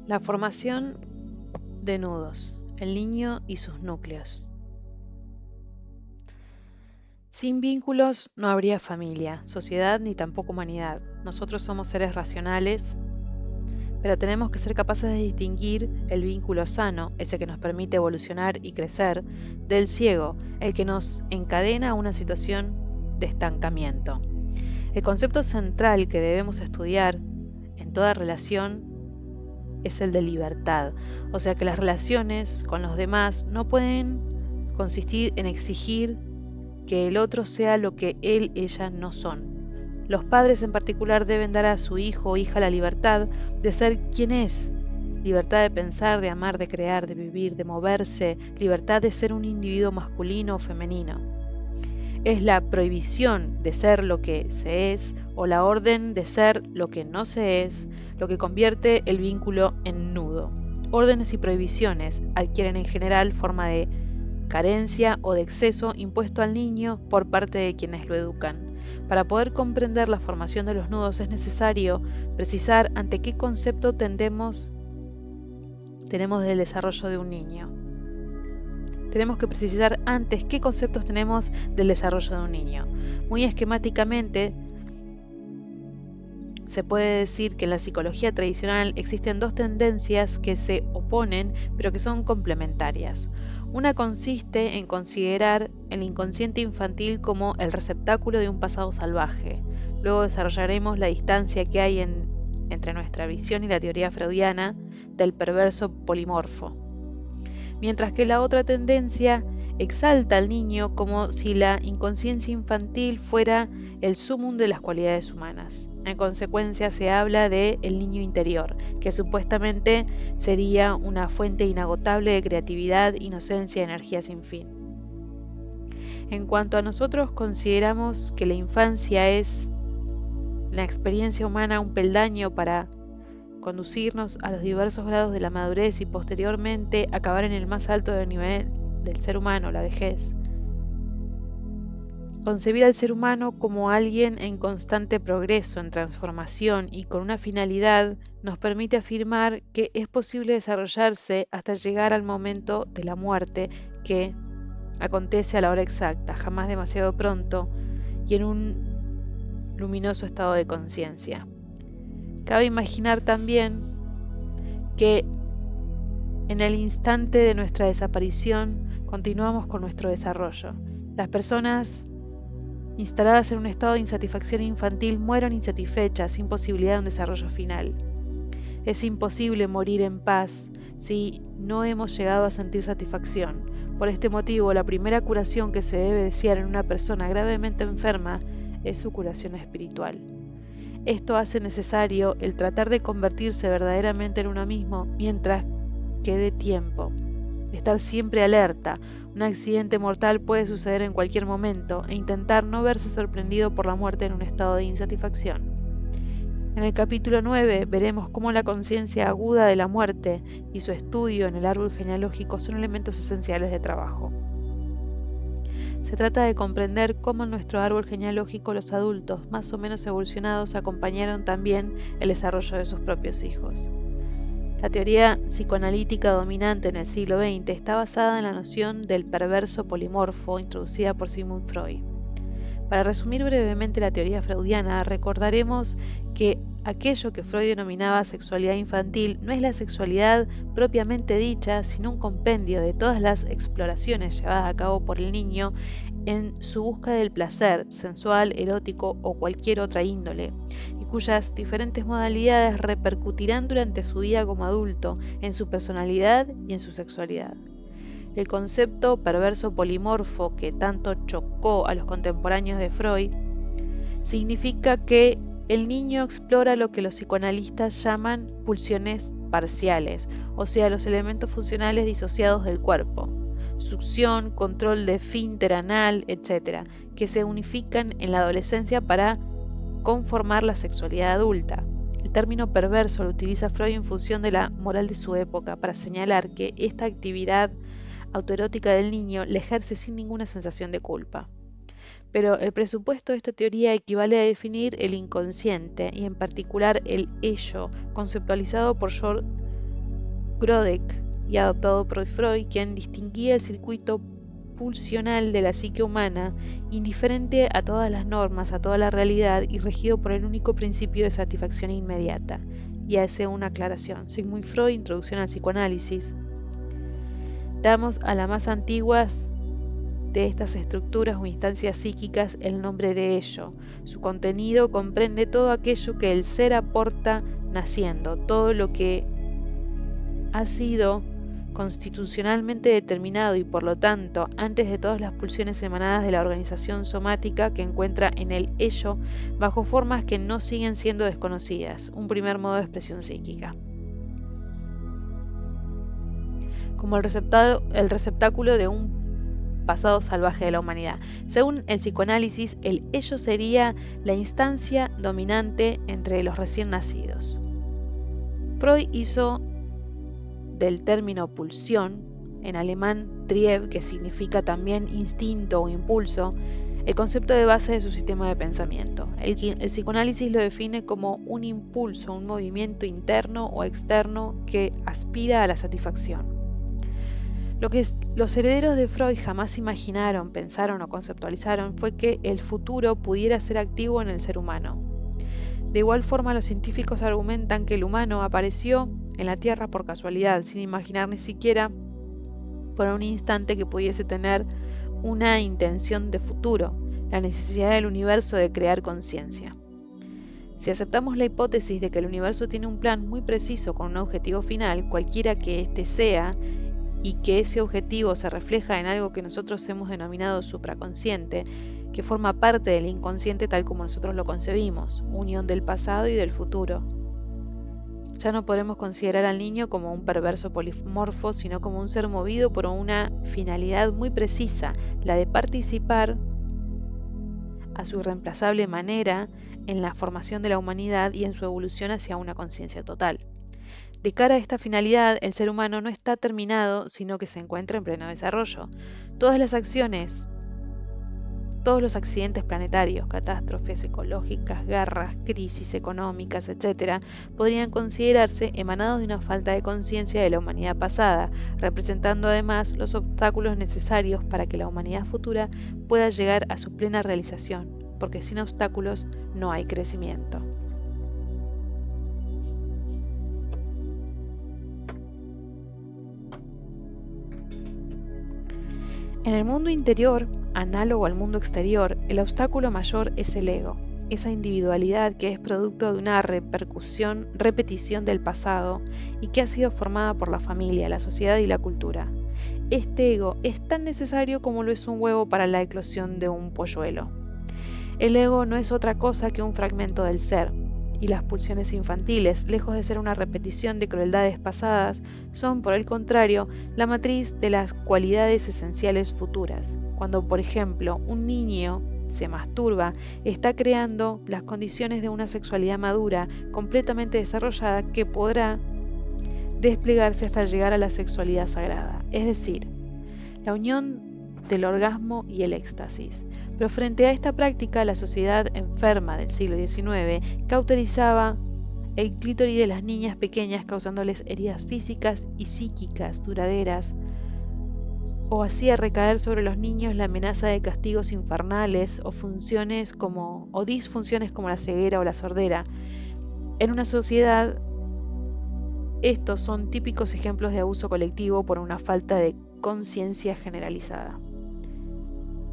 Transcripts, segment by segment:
La formación de nudos, el niño y sus núcleos. Sin vínculos no habría familia, sociedad ni tampoco humanidad. Nosotros somos seres racionales, pero tenemos que ser capaces de distinguir el vínculo sano, ese que nos permite evolucionar y crecer, del ciego, el que nos encadena a una situación de estancamiento. El concepto central que debemos estudiar en toda relación es el de libertad, o sea que las relaciones con los demás no pueden consistir en exigir que el otro sea lo que él, ella no son. Los padres en particular deben dar a su hijo o hija la libertad de ser quien es, libertad de pensar, de amar, de crear, de vivir, de moverse, libertad de ser un individuo masculino o femenino. Es la prohibición de ser lo que se es o la orden de ser lo que no se es lo que convierte el vínculo en nudo. Órdenes y prohibiciones adquieren en general forma de carencia o de exceso impuesto al niño por parte de quienes lo educan. Para poder comprender la formación de los nudos es necesario precisar ante qué concepto tenemos del desarrollo de un niño. Tenemos que precisar antes qué conceptos tenemos del desarrollo de un niño. Muy esquemáticamente, se puede decir que en la psicología tradicional existen dos tendencias que se oponen, pero que son complementarias. Una consiste en considerar el inconsciente infantil como el receptáculo de un pasado salvaje. Luego desarrollaremos la distancia que hay entre nuestra visión y la teoría freudiana del perverso polimorfo. Mientras que la otra tendencia exalta al niño como si la inconsciencia infantil fuera el sumum de las cualidades humanas. En consecuencia, se habla de el niño interior, que supuestamente sería una fuente inagotable de creatividad, inocencia y energía sin fin. En cuanto a nosotros, consideramos que la infancia es la experiencia humana un peldaño para conducirnos a los diversos grados de la madurez y posteriormente acabar en el más alto del nivel del ser humano, la vejez. Concebir al ser humano como alguien en constante progreso, en transformación y con una finalidad nos permite afirmar que es posible desarrollarse hasta llegar al momento de la muerte que acontece a la hora exacta, jamás demasiado pronto y en un luminoso estado de conciencia. Cabe imaginar también que en el instante de nuestra desaparición continuamos con nuestro desarrollo. Las personas instaladas en un estado de insatisfacción infantil mueren insatisfechas, sin posibilidad de un desarrollo final. Es imposible morir en paz si no hemos llegado a sentir satisfacción. Por este motivo, la primera curación que se debe desear en una persona gravemente enferma es su curación espiritual. Esto hace necesario el tratar de convertirse verdaderamente en uno mismo mientras quede tiempo. Estar siempre alerta. Un accidente mortal puede suceder en cualquier momento e intentar no verse sorprendido por la muerte en un estado de insatisfacción. En el capítulo 9 veremos cómo la conciencia aguda de la muerte y su estudio en el árbol genealógico son elementos esenciales de trabajo. Se trata de comprender cómo en nuestro árbol genealógico los adultos más o menos evolucionados acompañaron también el desarrollo de sus propios hijos. La teoría psicoanalítica dominante en el siglo XX está basada en la noción del perverso polimorfo introducida por Sigmund Freud. Para resumir brevemente la teoría freudiana, recordaremos que aquello que Freud denominaba sexualidad infantil no es la sexualidad propiamente dicha, sino un compendio de todas las exploraciones llevadas a cabo por el niño en su búsqueda del placer, sensual, erótico o cualquier otra índole, y cuyas diferentes modalidades repercutirán durante su vida como adulto en su personalidad y en su sexualidad. El concepto perverso polimorfo que tanto chocó a los contemporáneos de Freud significa que el niño explora lo que los psicoanalistas llaman pulsiones parciales, o sea, los elementos funcionales disociados del cuerpo, succión, control de esfínter anal, etc., que se unifican en la adolescencia para conformar la sexualidad adulta. El término perverso lo utiliza Freud en función de la moral de su época para señalar que esta actividad autoerótica del niño le ejerce sin ninguna sensación de culpa. Pero el presupuesto de esta teoría equivale a definir el inconsciente y en particular el ello, conceptualizado por George Grodek y adoptado por Freud, quien distinguía el circuito pulsional de la psique humana, indiferente a todas las normas, a toda la realidad y regido por el único principio de satisfacción inmediata. Y hace una aclaración. Sigmund Freud, Introducción al Psicoanálisis. Damos a las más antiguas de estas estructuras o instancias psíquicas el nombre de ello. Su contenido comprende todo aquello que el ser aporta naciendo, todo lo que ha sido constitucionalmente determinado y por lo tanto antes de todas las pulsiones emanadas de la organización somática que encuentra en el ello bajo formas que no siguen siendo desconocidas, un primer modo de expresión psíquica. Como el receptáculo de un pasado salvaje de la humanidad. Según el psicoanálisis, el ello sería la instancia dominante entre los recién nacidos. Freud hizo del término pulsión, en alemán Trieb, que significa también instinto o impulso, el concepto de base de su sistema de pensamiento. El psicoanálisis lo define como un impulso, un movimiento interno o externo que aspira a la satisfacción. Lo que los herederos de Freud jamás imaginaron, pensaron o conceptualizaron fue que el futuro pudiera ser activo en el ser humano. De igual forma, los científicos argumentan que el humano apareció en la Tierra por casualidad, sin imaginar ni siquiera por un instante que pudiese tener una intención de futuro, la necesidad del universo de crear conciencia. Si aceptamos la hipótesis de que el universo tiene un plan muy preciso con un objetivo final, cualquiera que éste sea, y que ese objetivo se refleja en algo que nosotros hemos denominado supraconsciente, que forma parte del inconsciente tal como nosotros lo concebimos, unión del pasado y del futuro. Ya no podemos considerar al niño como un perverso polimorfo, sino como un ser movido por una finalidad muy precisa, la de participar a su irreemplazable manera en la formación de la humanidad y en su evolución hacia una conciencia total. De cara a esta finalidad, el ser humano no está terminado, sino que se encuentra en pleno desarrollo. Todas las acciones, todos los accidentes planetarios, catástrofes ecológicas, guerras, crisis económicas, etc., podrían considerarse emanados de una falta de conciencia de la humanidad pasada, representando además los obstáculos necesarios para que la humanidad futura pueda llegar a su plena realización, porque sin obstáculos no hay crecimiento. En el mundo interior, análogo al mundo exterior, el obstáculo mayor es el ego, esa individualidad que es producto de una repetición del pasado y que ha sido formada por la familia, la sociedad y la cultura. Este ego es tan necesario como lo es un huevo para la eclosión de un polluelo. El ego no es otra cosa que un fragmento del ser, y las pulsiones infantiles, lejos de ser una repetición de crueldades pasadas, son, por el contrario, la matriz de las cualidades esenciales futuras. Cuando, por ejemplo, un niño se masturba, está creando las condiciones de una sexualidad madura, completamente desarrollada, que podrá desplegarse hasta llegar a la sexualidad sagrada, es decir, la unión del orgasmo y el éxtasis. Pero frente a esta práctica, la sociedad enferma del siglo XIX cauterizaba el clítoris de las niñas pequeñas, causándoles heridas físicas y psíquicas duraderas, o hacía recaer sobre los niños la amenaza de castigos infernales o disfunciones como la ceguera o la sordera. En una sociedad, estos son típicos ejemplos de abuso colectivo por una falta de conciencia generalizada.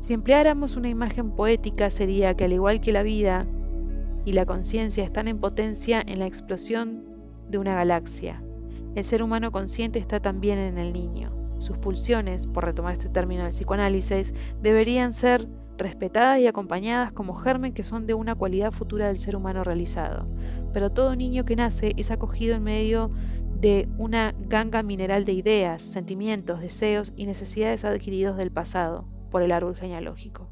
Si empleáramos una imagen poética, sería que al igual que la vida y la conciencia están en potencia en la explosión de una galaxia, el ser humano consciente está también en el niño. Sus pulsiones, por retomar este término del psicoanálisis, deberían ser respetadas y acompañadas como germen que son de una cualidad futura del ser humano realizado. Pero todo niño que nace es acogido en medio de una ganga mineral de ideas, sentimientos, deseos y necesidades adquiridos del pasado por el árbol genealógico.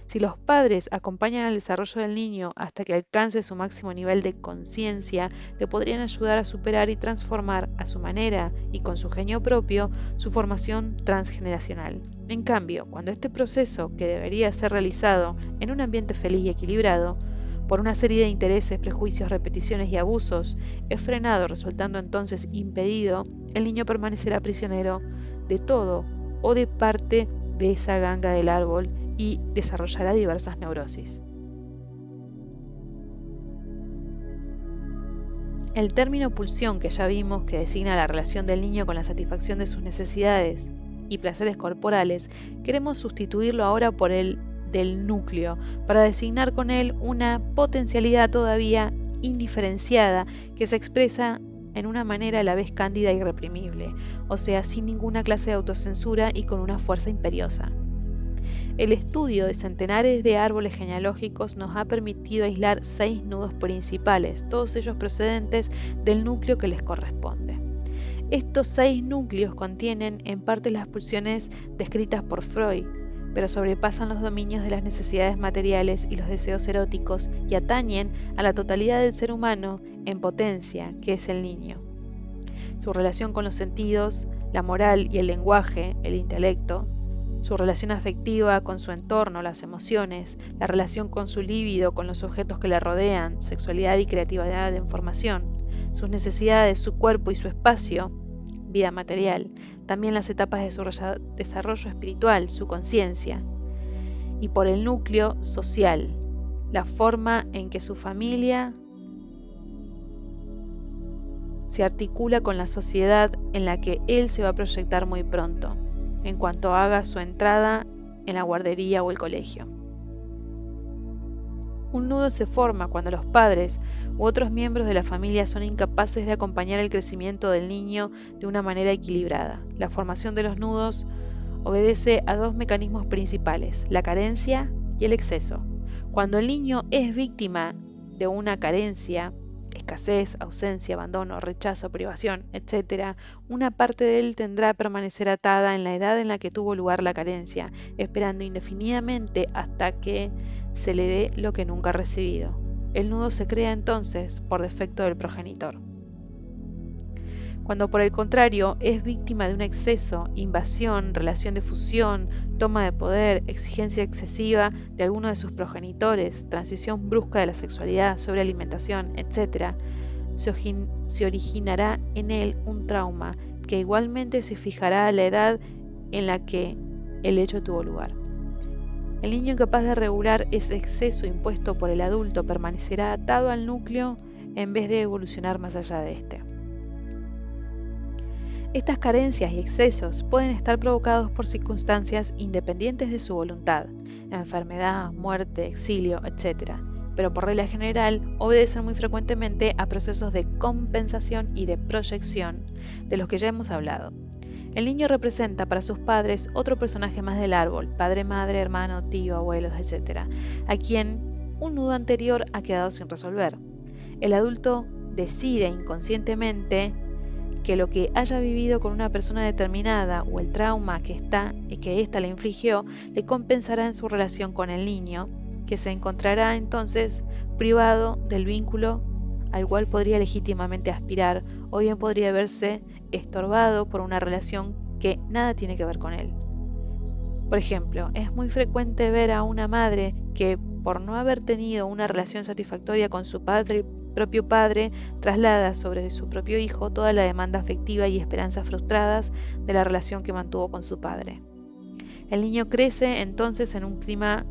Si los padres acompañan el desarrollo del niño hasta que alcance su máximo nivel de conciencia, le podrían ayudar a superar y transformar a su manera y con su genio propio su formación transgeneracional. En cambio, cuando este proceso, que debería ser realizado en un ambiente feliz y equilibrado, por una serie de intereses, prejuicios, repeticiones y abusos, es frenado, resultando entonces impedido, el niño permanecerá prisionero de todo o de parte de esa ganga del árbol y desarrollará diversas neurosis. El término pulsión, que ya vimos que designa la relación del niño con la satisfacción de sus necesidades y placeres corporales, queremos sustituirlo ahora por el del núcleo, para designar con él una potencialidad todavía indiferenciada que se expresa en una manera a la vez cándida y reprimible, o sea, sin ninguna clase de autocensura y con una fuerza imperiosa. El estudio de centenares de árboles genealógicos nos ha permitido aislar 6 nudos principales, todos ellos procedentes del núcleo que les corresponde. Estos 6 núcleos contienen en parte las pulsiones descritas por Freud, pero sobrepasan los dominios de las necesidades materiales y los deseos eróticos y atañen a la totalidad del ser humano en potencia, que es el niño. Su relación con los sentidos, la moral y el lenguaje, el intelecto, su relación afectiva con su entorno, las emociones, la relación con su líbido, con los objetos que le rodean, sexualidad y creatividad de información, sus necesidades, su cuerpo y su espacio, vida material, también las etapas de su desarrollo espiritual, su conciencia, y por el núcleo social, la forma en que su familia se articula con la sociedad en la que él se va a proyectar muy pronto, en cuanto haga su entrada en la guardería o el colegio. Un nudo se forma cuando los padres u otros miembros de la familia son incapaces de acompañar el crecimiento del niño de una manera equilibrada. La formación de los nudos obedece a 2 mecanismos principales, la carencia y el exceso. Cuando el niño es víctima de una carencia, escasez, ausencia, abandono, rechazo, privación, etc., una parte de él tendrá a permanecer atada en la edad en la que tuvo lugar la carencia, esperando indefinidamente hasta que se le dé lo que nunca ha recibido. El nudo se crea entonces por defecto del progenitor. Cuando por el contrario es víctima de un exceso, invasión, relación de fusión, toma de poder, exigencia excesiva de alguno de sus progenitores, transición brusca de la sexualidad, sobrealimentación, etc., se originará en él un trauma que igualmente se fijará a la edad en la que el hecho tuvo lugar. El niño incapaz de regular ese exceso impuesto por el adulto permanecerá atado al núcleo en vez de evolucionar más allá de este. Estas carencias y excesos pueden estar provocados por circunstancias independientes de su voluntad, enfermedad, muerte, exilio, etc., pero por regla general obedecen muy frecuentemente a procesos de compensación y de proyección, de los que ya hemos hablado. El niño representa para sus padres otro personaje más del árbol, padre, madre, hermano, tío, abuelos, etc., a quien un nudo anterior ha quedado sin resolver. El adulto decide inconscientemente que lo que haya vivido con una persona determinada o el trauma que ésta le infligió le compensará en su relación con el niño, que se encontrará entonces privado del vínculo al cual podría legítimamente aspirar, o bien podría verse estorbado por una relación que nada tiene que ver con él. Por ejemplo, es muy frecuente ver a una madre que, por no haber tenido una relación satisfactoria con su propio padre, traslada sobre su propio hijo toda la demanda afectiva y esperanzas frustradas de la relación que mantuvo con su padre. El niño crece entonces en un clima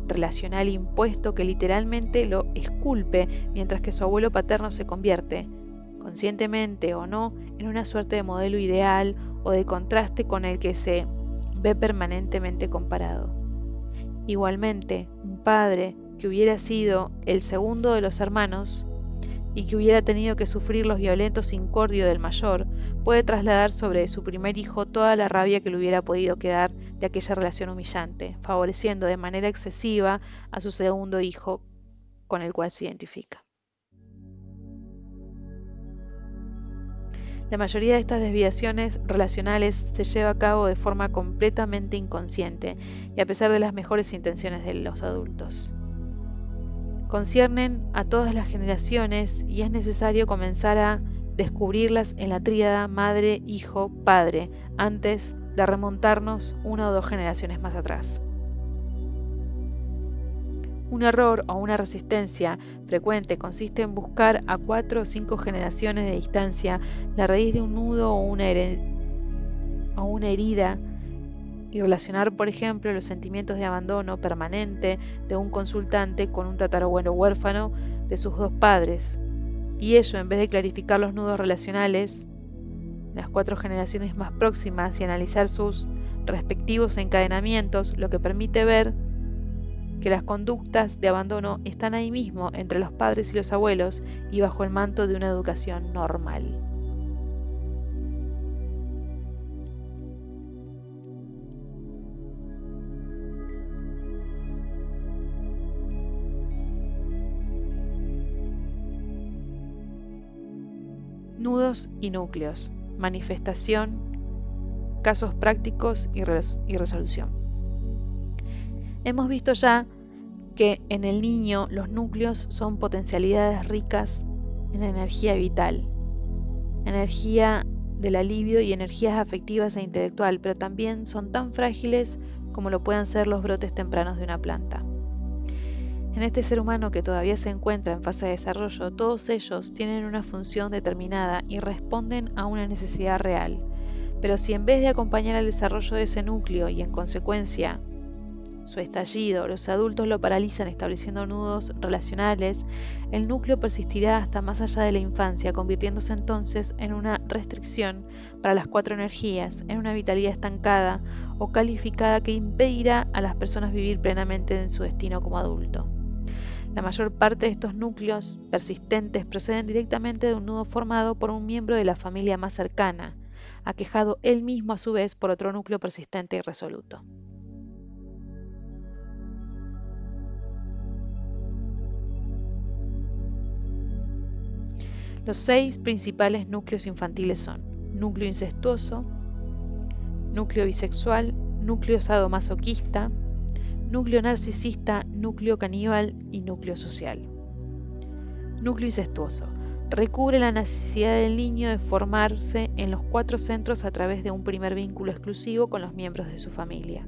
relacional impuesto que literalmente lo esculpe, mientras que su abuelo paterno se convierte, conscientemente o no, en una suerte de modelo ideal o de contraste con el que se ve permanentemente comparado. Igualmente, un padre que hubiera sido el segundo de los hermanos y que hubiera tenido que sufrir los violentos incordios del mayor, puede trasladar sobre su primer hijo toda la rabia que le hubiera podido quedar de aquella relación humillante, favoreciendo de manera excesiva a su segundo hijo con el cual se identifica. La mayoría de estas desviaciones relacionales se lleva a cabo de forma completamente inconsciente y a pesar de las mejores intenciones de los adultos. Conciernen a todas las generaciones y es necesario comenzar a descubrirlas en la tríada madre, hijo, padre, antes de remontarnos 1 o 2 generaciones más atrás. Un error o una resistencia frecuente consiste en buscar a 4 o 5 generaciones de distancia la raíz de un nudo o una herida y relacionar, por ejemplo, los sentimientos de abandono permanente de un consultante con un tatarabuelo huérfano de sus dos padres. Y ello, en vez de clarificar los nudos relacionales en las 4 generaciones más próximas y analizar sus respectivos encadenamientos, lo que permite ver que las conductas de abandono están ahí mismo entre los padres y los abuelos y bajo el manto de una educación normal. Nudos y núcleos, manifestación, casos prácticos y resolución. Hemos visto ya que en el niño los núcleos son potencialidades ricas en energía vital, energía de la libido y energías afectivas e intelectual, pero también son tan frágiles como lo puedan ser los brotes tempranos de una planta. En este ser humano que todavía se encuentra en fase de desarrollo, todos ellos tienen una función determinada y responden a una necesidad real. Pero si en vez de acompañar al desarrollo de ese núcleo y en consecuencia su estallido, los adultos lo paralizan estableciendo nudos relacionales, el núcleo persistirá hasta más allá de la infancia, convirtiéndose entonces en una restricción para las 4 energías, en una vitalidad estancada o calificada que impedirá a las personas vivir plenamente en su destino como adulto. La mayor parte de estos núcleos persistentes proceden directamente de un nudo formado por un miembro de la familia más cercana, aquejado él mismo a su vez por otro núcleo persistente y resoluto. Los 6 principales núcleos infantiles son núcleo incestuoso, núcleo bisexual, núcleo sadomasoquista, núcleo narcisista, núcleo caníbal y núcleo social. Núcleo incestuoso. Recubre la necesidad del niño de formarse en los 4 centros a través de un primer vínculo exclusivo con los miembros de su familia.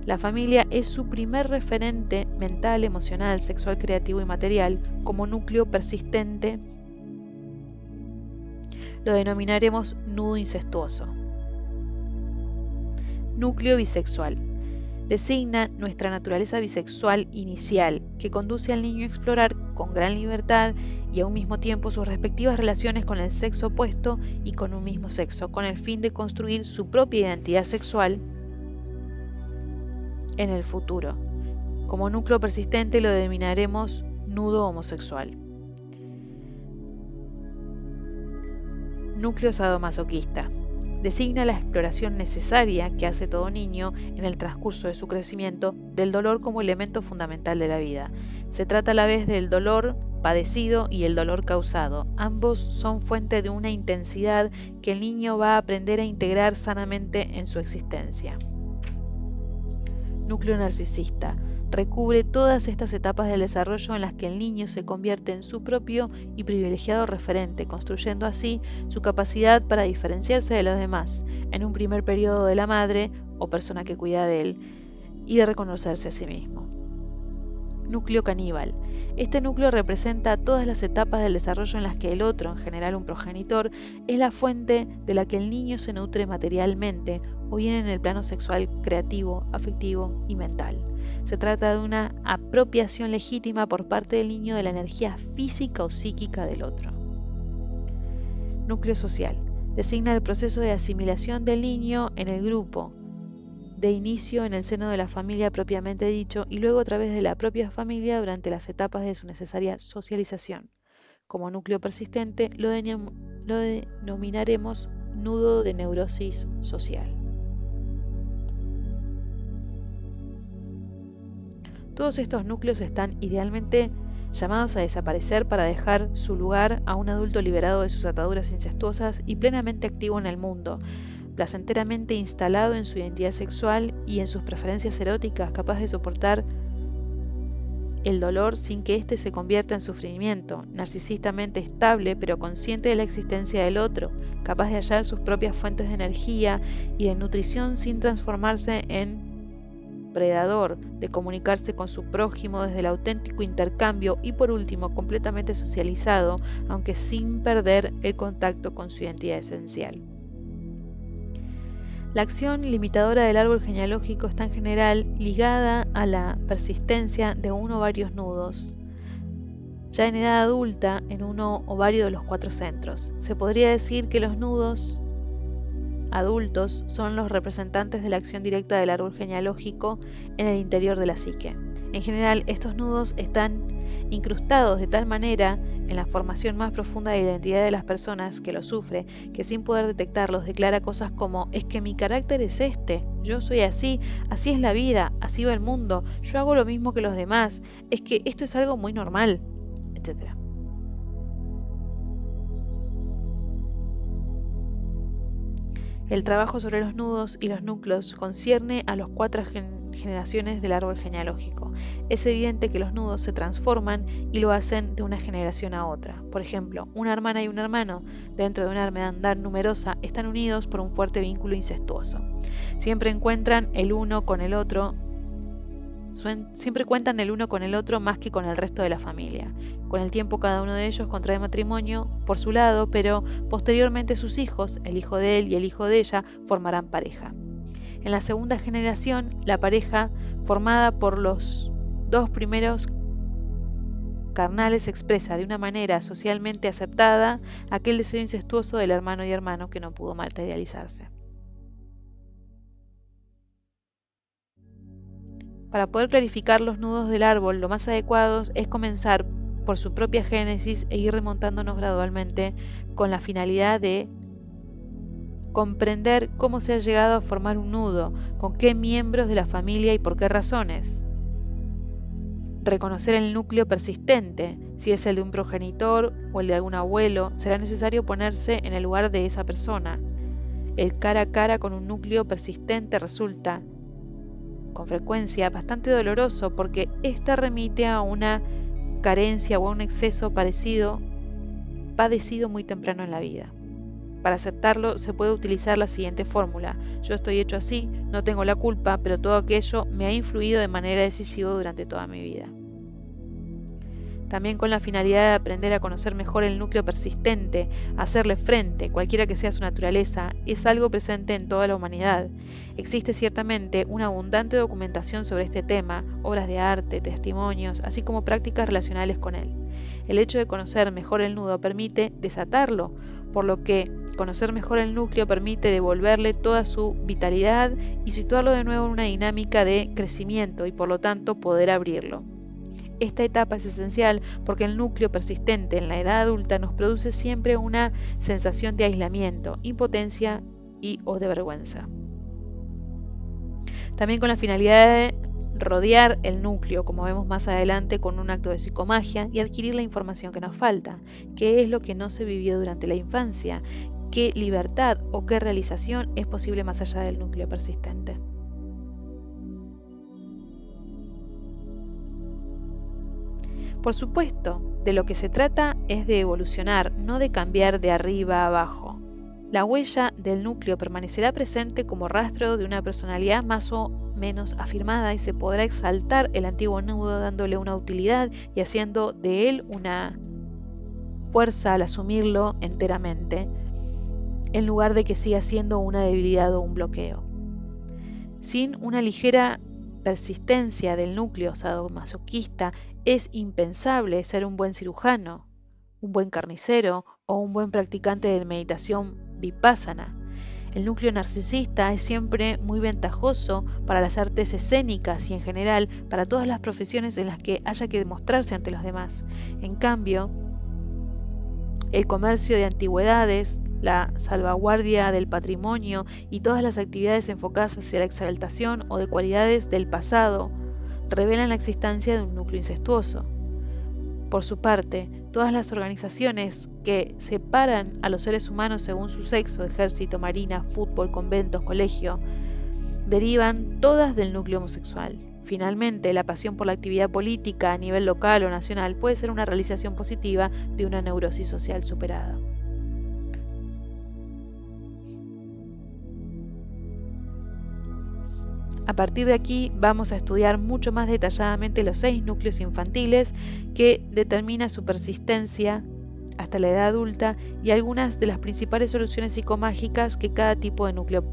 La familia es su primer referente mental, emocional, sexual, creativo y material. Como núcleo persistente lo denominaremos nudo incestuoso. Núcleo bisexual. Designa nuestra naturaleza bisexual inicial, que conduce al niño a explorar con gran libertad y a un mismo tiempo sus respectivas relaciones con el sexo opuesto y con un mismo sexo, con el fin de construir su propia identidad sexual en el futuro. Como núcleo persistente lo denominaremos nudo homosexual. Núcleo sadomasoquista. Designa la exploración necesaria que hace todo niño en el transcurso de su crecimiento del dolor como elemento fundamental de la vida. Se trata a la vez del dolor padecido y el dolor causado. Ambos son fuente de una intensidad que el niño va a aprender a integrar sanamente en su existencia. Núcleo narcisista. Recubre todas estas etapas del desarrollo en las que el niño se convierte en su propio y privilegiado referente, construyendo así su capacidad para diferenciarse de los demás, en un primer periodo de la madre o persona que cuida de él, y de reconocerse a sí mismo. Núcleo caníbal. Este núcleo representa todas las etapas del desarrollo en las que el otro, en general un progenitor, es la fuente de la que el niño se nutre materialmente, o bien en el plano sexual, creativo, afectivo y mental. Se trata de una apropiación legítima por parte del niño de la energía física o psíquica del otro. Núcleo social. Designa el proceso de asimilación del niño en el grupo, de inicio en el seno de la familia propiamente dicho y luego a través de la propia familia durante las etapas de su necesaria socialización. Como núcleo persistente lo denominaremos nudo de neurosis social. Todos estos núcleos están idealmente llamados a desaparecer para dejar su lugar a un adulto liberado de sus ataduras incestuosas y plenamente activo en el mundo, placenteramente instalado en su identidad sexual y en sus preferencias eróticas, capaz de soportar el dolor sin que éste se convierta en sufrimiento, narcisistamente estable pero consciente de la existencia del otro, capaz de hallar sus propias fuentes de energía y de nutrición sin transformarse en predador, de comunicarse con su prójimo desde el auténtico intercambio y por último completamente socializado, aunque sin perder el contacto con su identidad esencial. La acción limitadora del árbol genealógico está en general ligada a la persistencia de uno o varios nudos, ya en edad adulta en uno o varios de los 4 centros. Se podría decir que los nudos adultos son los representantes de la acción directa del árbol genealógico en el interior de la psique. En general, estos nudos están incrustados de tal manera en la formación más profunda de la identidad de las personas que lo sufre, que sin poder detectarlos declara cosas como: es que mi carácter es este, yo soy así, así es la vida, así va el mundo, yo hago lo mismo que los demás, es que esto es algo muy normal, etc. El trabajo sobre los nudos y los núcleos concierne a las 4 generaciones del árbol genealógico. Es evidente que los nudos se transforman y lo hacen de una generación a otra. Por ejemplo, una hermana y un hermano dentro de una hermandad numerosa están unidos por un fuerte vínculo incestuoso. Siempre cuentan el uno con el otro más que con el resto de la familia. Con el tiempo cada uno de ellos contrae matrimonio por su lado, pero posteriormente sus hijos, el hijo de él y el hijo de ella, formarán pareja. En la segunda generación, la pareja formada por los 2 primeros carnales expresa de una manera socialmente aceptada aquel deseo incestuoso del hermano y hermano que no pudo materializarse. Para poder clarificar los nudos del árbol, lo más adecuado es comenzar por su propia génesis e ir remontándonos gradualmente con la finalidad de comprender cómo se ha llegado a formar un nudo, con qué miembros de la familia y por qué razones. Reconocer el núcleo persistente, si es el de un progenitor o el de algún abuelo, será necesario ponerse en el lugar de esa persona. El cara a cara con un núcleo persistente resulta, con frecuencia, bastante doloroso porque ésta remite a una carencia o a un exceso padecido muy temprano en la vida. Para aceptarlo se puede utilizar la siguiente fórmula: yo estoy hecho así, no tengo la culpa, pero todo aquello me ha influido de manera decisiva durante toda mi vida. También con la finalidad de aprender a conocer mejor el núcleo persistente, hacerle frente, cualquiera que sea su naturaleza, es algo presente en toda la humanidad. Existe ciertamente una abundante documentación sobre este tema, obras de arte, testimonios, así como prácticas relacionales con él. El hecho de conocer mejor el nudo permite desatarlo, por lo que conocer mejor el núcleo permite devolverle toda su vitalidad y situarlo de nuevo en una dinámica de crecimiento y por lo tanto poder abrirlo. Esta etapa es esencial porque el núcleo persistente en la edad adulta nos produce siempre una sensación de aislamiento, impotencia o de vergüenza. También con la finalidad de rodear el núcleo, como vemos más adelante, con un acto de psicomagia y adquirir la información que nos falta, qué es lo que no se vivió durante la infancia, qué libertad o qué realización es posible más allá del núcleo persistente. Por supuesto, de lo que se trata es de evolucionar, no de cambiar de arriba a abajo. La huella del núcleo permanecerá presente como rastro de una personalidad más o menos afirmada y se podrá exaltar el antiguo nudo dándole una utilidad y haciendo de él una fuerza al asumirlo enteramente, en lugar de que siga siendo una debilidad o un bloqueo. Sin una ligera persistencia del núcleo sadomasoquista, es impensable ser un buen cirujano, un buen carnicero o un buen practicante de meditación vipassana. El núcleo narcisista es siempre muy ventajoso para las artes escénicas y en general para todas las profesiones en las que haya que demostrarse ante los demás. En cambio, el comercio de antigüedades, la salvaguardia del patrimonio y todas las actividades enfocadas hacia la exaltación o de cualidades del pasado revelan la existencia de un núcleo incestuoso. Por su parte, todas las organizaciones que separan a los seres humanos según su sexo, ejército, marina, fútbol, conventos, colegio, derivan todas del núcleo homosexual. Finalmente, la pasión por la actividad política a nivel local o nacional puede ser una realización positiva de una neurosis social superada. A partir de aquí vamos a estudiar mucho más detalladamente los 6 núcleos infantiles que determina su persistencia hasta la edad adulta y algunas de las principales soluciones psicomágicas que cada tipo de núcleo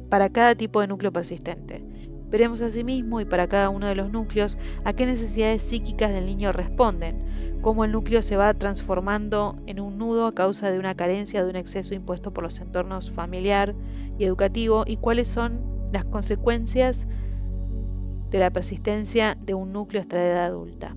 para cada tipo de núcleo persistente. Veremos asimismo y para cada uno de los núcleos a qué necesidades psíquicas del niño responden, cómo el núcleo se va transformando en un nudo a causa de una carencia o de un exceso impuesto por los entornos familiar y educativo y cuáles son las consecuencias de la persistencia de un núcleo hasta la edad adulta.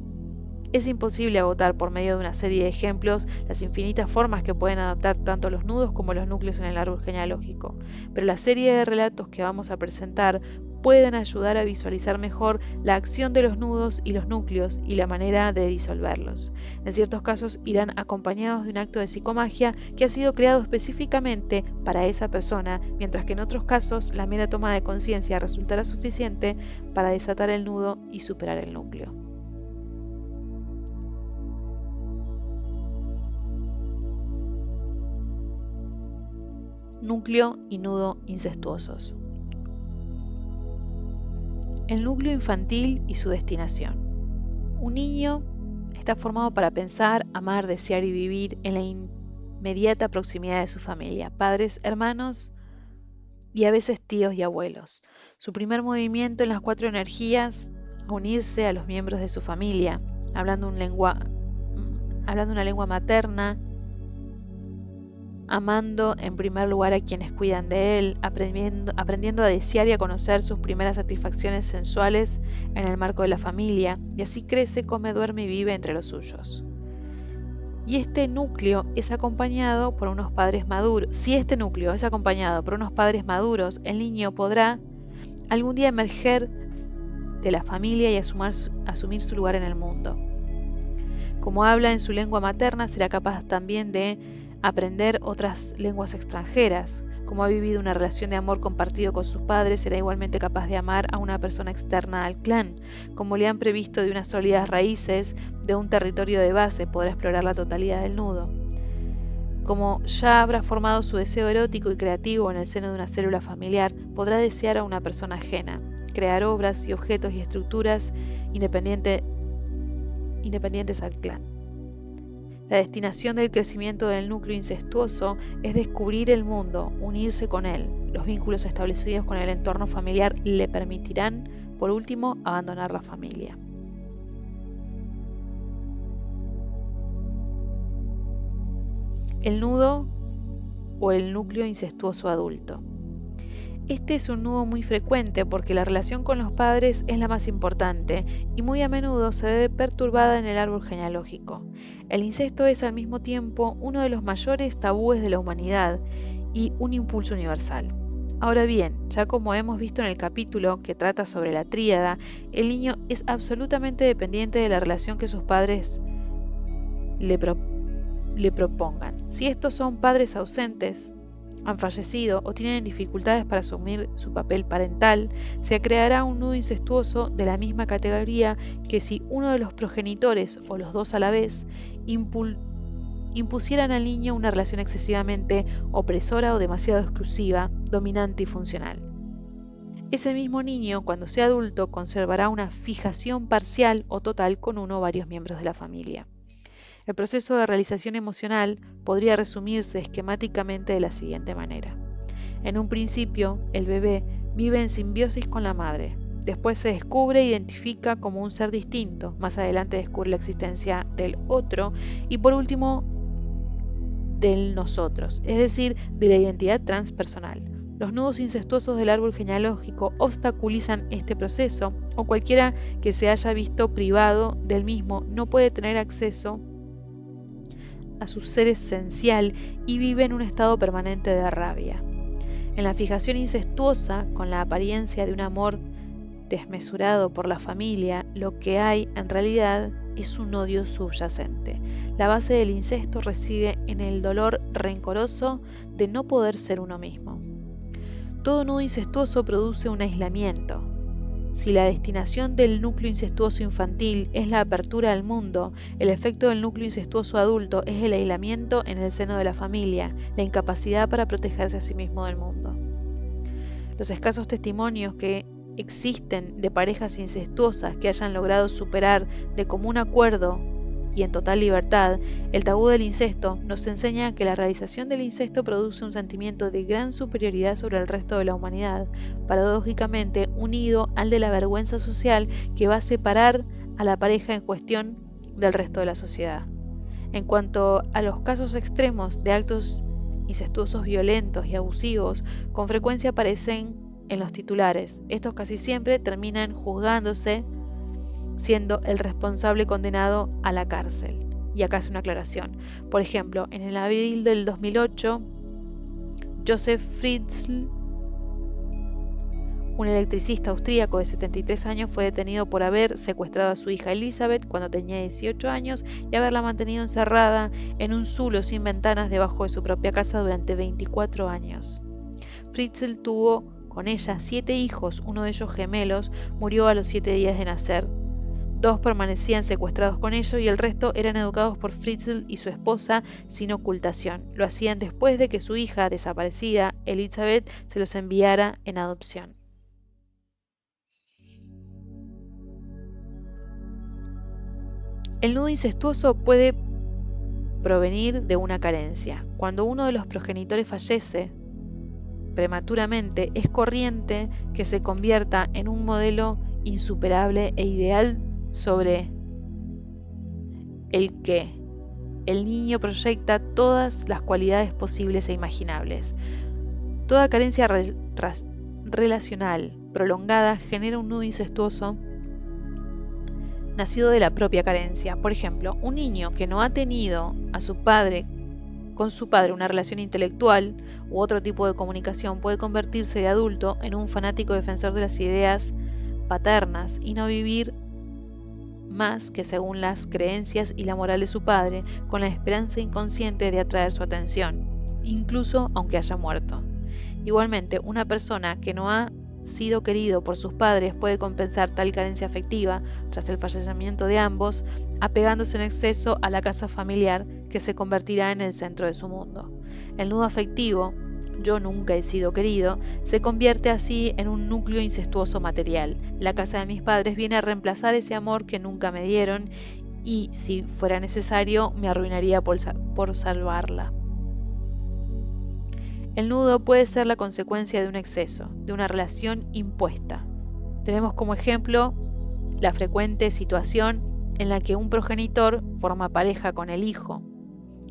Es imposible agotar por medio de una serie de ejemplos las infinitas formas que pueden adoptar tanto los nudos como los núcleos en el árbol genealógico, pero la serie de relatos que vamos a presentar pueden ayudar a visualizar mejor la acción de los nudos y los núcleos y la manera de disolverlos. En ciertos casos irán acompañados de un acto de psicomagia que ha sido creado específicamente para esa persona, mientras que en otros casos la mera toma de conciencia resultará suficiente para desatar el nudo y superar el núcleo. Núcleo y nudo incestuosos. El núcleo infantil y su destinación. Un niño está formado para pensar, amar, desear y vivir en la inmediata proximidad de su familia, padres, hermanos y a veces tíos y abuelos. Su primer movimiento en las 4 energías, a unirse a los miembros de su familia, hablando una lengua materna, amando en primer lugar a quienes cuidan de él, aprendiendo a desear y a conocer sus primeras satisfacciones sensuales en el marco de la familia, y así crece, come, duerme y vive entre los suyos. Y este núcleo es acompañado por unos padres maduros. Si este núcleo es acompañado por unos padres maduros, el niño podrá algún día emerger de la familia y asumir su lugar en el mundo. Como habla en su lengua materna, será capaz también de aprender otras lenguas extranjeras. Como ha vivido una relación de amor compartido con sus padres, será igualmente capaz de amar a una persona externa al clan. Como le han previsto de unas sólidas raíces de un territorio de base, podrá explorar la totalidad del nudo. Como ya habrá formado su deseo erótico y creativo en el seno de una célula familiar, podrá desear a una persona ajena, crear obras y objetos y estructuras independientes al clan. La destinación del crecimiento del núcleo incestuoso es descubrir el mundo, unirse con él. Los vínculos establecidos con el entorno familiar le permitirán, por último, abandonar la familia. El nudo o el núcleo incestuoso adulto. Este es un nudo muy frecuente porque la relación con los padres es la más importante y muy a menudo se ve perturbada en el árbol genealógico. El incesto es al mismo tiempo uno de los mayores tabúes de la humanidad y un impulso universal. Ahora bien, ya como hemos visto en el capítulo que trata sobre la tríada, el niño es absolutamente dependiente de la relación que sus padres le propongan. Si estos son padres ausentes, han fallecido o tienen dificultades para asumir su papel parental, se creará un nudo incestuoso de la misma categoría que si uno de los progenitores o los dos a la vez impusieran al niño una relación excesivamente opresora o demasiado exclusiva, dominante y funcional. Ese mismo niño, cuando sea adulto, conservará una fijación parcial o total con uno o varios miembros de la familia. El proceso de realización emocional podría resumirse esquemáticamente de la siguiente manera. En un principio, el bebé vive en simbiosis con la madre. Después se descubre e identifica como un ser distinto. Más adelante descubre la existencia del otro y por último del nosotros, es decir, de la identidad transpersonal. Los nudos incestuosos del árbol genealógico obstaculizan este proceso o cualquiera que se haya visto privado del mismo no puede tener acceso a su ser esencial y vive en un estado permanente de rabia. En la fijación incestuosa, con la apariencia de un amor desmesurado por la familia, lo que hay en realidad es un odio subyacente. La base del incesto reside en el dolor rencoroso de no poder ser uno mismo. Todo nudo incestuoso produce un aislamiento. Si la destinación del núcleo incestuoso infantil es la apertura al mundo, el efecto del núcleo incestuoso adulto es el aislamiento en el seno de la familia, la incapacidad para protegerse a sí mismo del mundo. Los escasos testimonios que existen de parejas incestuosas que hayan logrado superar de común acuerdo y en total libertad el tabú del incesto nos enseña que la realización del incesto produce un sentimiento de gran superioridad sobre el resto de la humanidad, paradójicamente unido al de la vergüenza social que va a separar a la pareja en cuestión del resto de la sociedad. En cuanto a los casos extremos de actos incestuosos violentos y abusivos, con frecuencia aparecen en los titulares. Estos casi siempre terminan juzgándose, siendo el responsable condenado a la cárcel. Y acá hace una aclaración. Por ejemplo, en el abril del 2008, Josef Fritzl, un electricista austríaco de 73 años, fue detenido por haber secuestrado a su hija Elizabeth cuando tenía 18 años y haberla mantenido encerrada en un zulo sin ventanas debajo de su propia casa durante 24 años. Fritzl tuvo con ella 7 hijos, uno de ellos gemelos, murió a los 7 días de nacer. 2 permanecían secuestrados con ellos y el resto eran educados por Fritzl y su esposa sin ocultación. Lo hacían después de que su hija desaparecida, Elizabeth, se los enviara en adopción. El nudo incestuoso puede provenir de una carencia. Cuando uno de los progenitores fallece prematuramente, es corriente que se convierta en un modelo insuperable e ideal sobre el que el niño proyecta todas las cualidades posibles e imaginables. Toda carencia relacional prolongada genera un nudo incestuoso nacido de la propia carencia. Por ejemplo, un niño que no ha tenido con su padre una relación intelectual u otro tipo de comunicación puede convertirse de adulto en un fanático defensor de las ideas paternas y no vivir más que según las creencias y la moral de su padre, con la esperanza inconsciente de atraer su atención, incluso aunque haya muerto. Igualmente, una persona que no ha sido querido por sus padres puede compensar tal carencia afectiva, tras el fallecimiento de ambos, apegándose en exceso a la casa familiar que se convertirá en el centro de su mundo. El nudo afectivo, yo nunca he sido querido, se convierte así en un núcleo incestuoso material. La casa de mis padres viene a reemplazar ese amor que nunca me dieron y, si fuera necesario, me arruinaría por salvarla. El nudo puede ser la consecuencia de un exceso, de una relación impuesta. Tenemos como ejemplo la frecuente situación en la que un progenitor forma pareja con el hijo.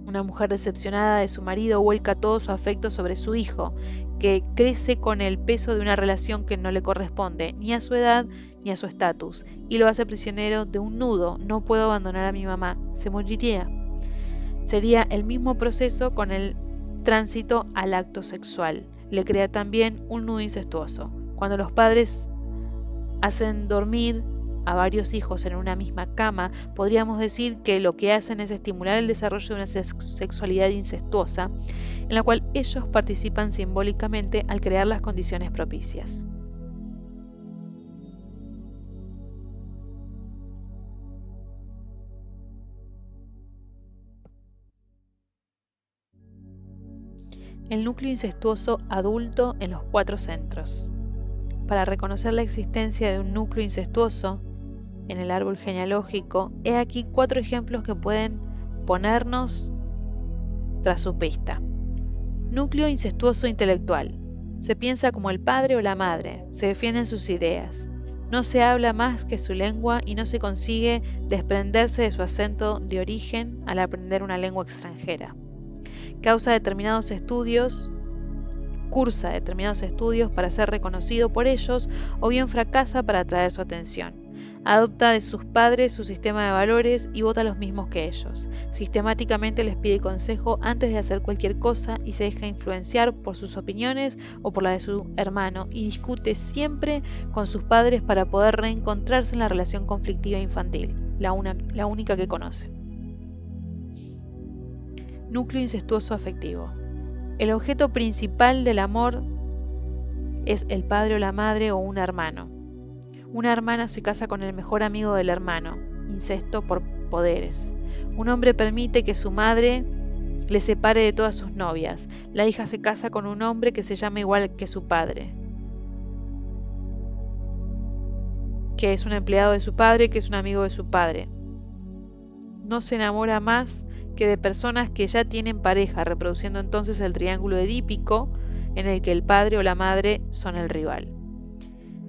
Una mujer decepcionada de su marido vuelca todo su afecto sobre su hijo, que crece con el peso de una relación que no le corresponde ni a su edad ni a su estatus, y lo hace prisionero de un nudo. No puedo abandonar a mi mamá, se moriría. Sería el mismo proceso con el tránsito al acto sexual. Le crea también un nudo incestuoso. Cuando los padres hacen dormir a varios hijos en una misma cama, podríamos decir que lo que hacen es estimular el desarrollo de una sexualidad incestuosa, en la cual ellos participan simbólicamente al crear las condiciones propicias. El núcleo incestuoso adulto en los 4 centros. Para reconocer la existencia de un núcleo incestuoso en el árbol genealógico, he aquí 4 ejemplos que pueden ponernos tras su pista. Núcleo incestuoso intelectual. Se piensa como el padre o la madre, se defienden sus ideas. No se habla más que su lengua y no se consigue desprenderse de su acento de origen al aprender una lengua extranjera. Cursa determinados estudios para ser reconocido por ellos o bien fracasa para atraer su atención. Adopta de sus padres su sistema de valores y vota los mismos que ellos. Sistemáticamente les pide consejo antes de hacer cualquier cosa y se deja influenciar por sus opiniones o por la de su hermano y discute siempre con sus padres para poder reencontrarse en la relación conflictiva infantil, la única que conoce. Núcleo incestuoso afectivo. El objeto principal del amor es el padre o la madre o un hermano. Una hermana se casa con el mejor amigo del hermano, incesto por poderes. Un hombre permite que su madre le separe de todas sus novias. La hija se casa con un hombre que se llama igual que su padre. que es un empleado de su padre, que es un amigo de su padre. No se enamora más que de personas que ya tienen pareja, reproduciendo entonces el triángulo edípico en el que el padre o la madre son el rival.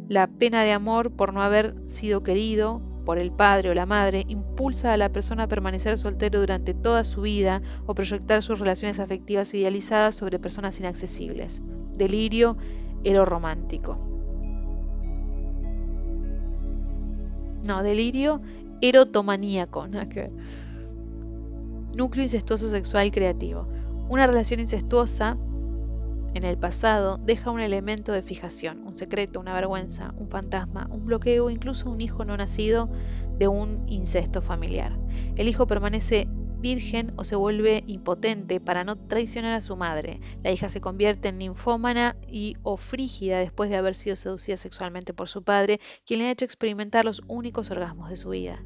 La pena de amor por no haber sido querido por el padre o la madre impulsa a la persona a permanecer soltero durante toda su vida o proyectar sus relaciones afectivas idealizadas sobre personas inaccesibles. Delirio eroromántico. No, delirio erotomaníaco. Nada que ver. Núcleo incestuoso sexual creativo. Una relación incestuosa en el pasado deja un elemento de fijación, un secreto, una vergüenza, un fantasma, un bloqueo, incluso un hijo no nacido de un incesto familiar. El hijo permanece virgen o se vuelve impotente para no traicionar a su madre. La hija se convierte en ninfómana o frígida después de haber sido seducida sexualmente por su padre, quien le ha hecho experimentar los únicos orgasmos de su vida.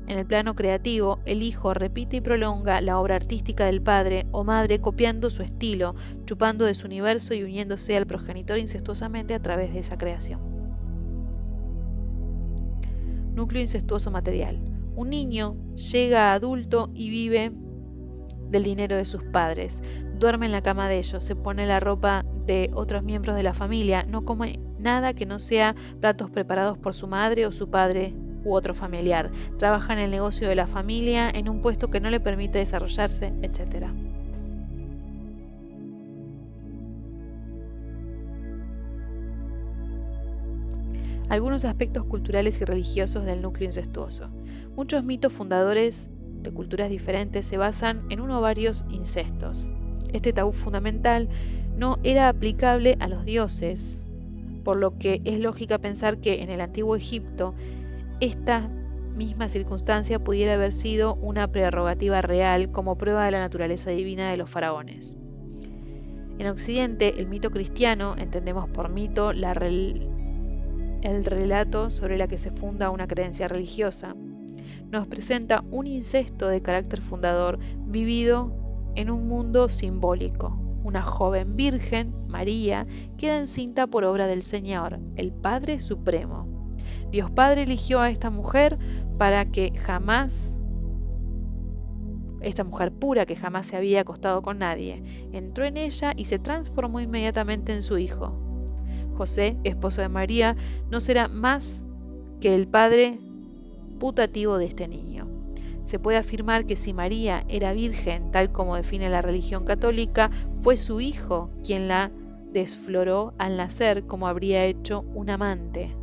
En el plano creativo, el hijo repite y prolonga la obra artística del padre o madre copiando su estilo, chupando de su universo y uniéndose al progenitor incestuosamente a través de esa creación. Núcleo incestuoso material. Un niño llega a adulto y vive del dinero de sus padres, duerme en la cama de ellos, se pone la ropa de otros miembros de la familia, no come nada que no sea platos preparados por su madre o su padre u otro familiar, trabaja en el negocio de la familia, en un puesto que no le permite desarrollarse, etc. Algunos aspectos culturales y religiosos del núcleo incestuoso. Muchos mitos fundadores de culturas diferentes se basan en uno o varios incestos. Este tabú fundamental no era aplicable a los dioses, por lo que es lógica pensar que en el antiguo Egipto esta misma circunstancia pudiera haber sido una prerrogativa real como prueba de la naturaleza divina de los faraones. En Occidente, el mito cristiano, entendemos por mito el relato sobre la que se funda una creencia religiosa, nos presenta un incesto de carácter fundador vivido en un mundo simbólico. Una joven virgen, María, queda encinta por obra del Señor, el Padre Supremo. Dios Padre eligió a esta mujer para que jamás, esta mujer pura que jamás se había acostado con nadie, entró en ella y se transformó inmediatamente en su hijo. José, esposo de María, no será más que el padre putativo de este niño. Se puede afirmar que si María era virgen, tal como define la religión católica, fue su hijo quien la desfloró al nacer, como habría hecho un amante.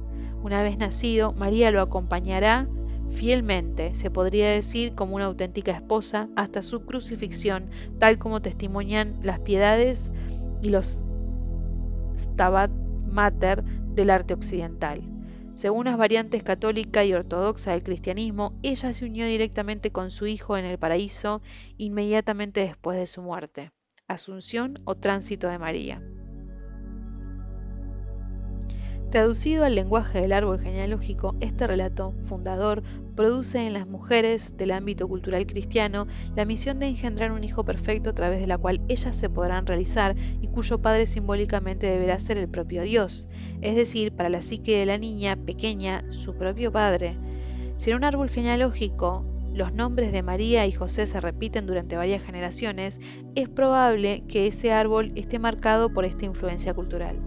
Una vez nacido, María lo acompañará fielmente, se podría decir como una auténtica esposa, hasta su crucifixión, tal como testimonian las piedades y los Stabat Mater del arte occidental. Según las variantes católica y ortodoxa del cristianismo, ella se unió directamente con su hijo en el paraíso inmediatamente después de su muerte. Asunción o tránsito de María. Traducido al lenguaje del árbol genealógico, este relato fundador produce en las mujeres del ámbito cultural cristiano la misión de engendrar un hijo perfecto a través de la cual ellas se podrán realizar y cuyo padre simbólicamente deberá ser el propio Dios, es decir, para la psique de la niña pequeña, su propio padre. Si en un árbol genealógico los nombres de María y José se repiten durante varias generaciones, es probable que ese árbol esté marcado por esta influencia cultural.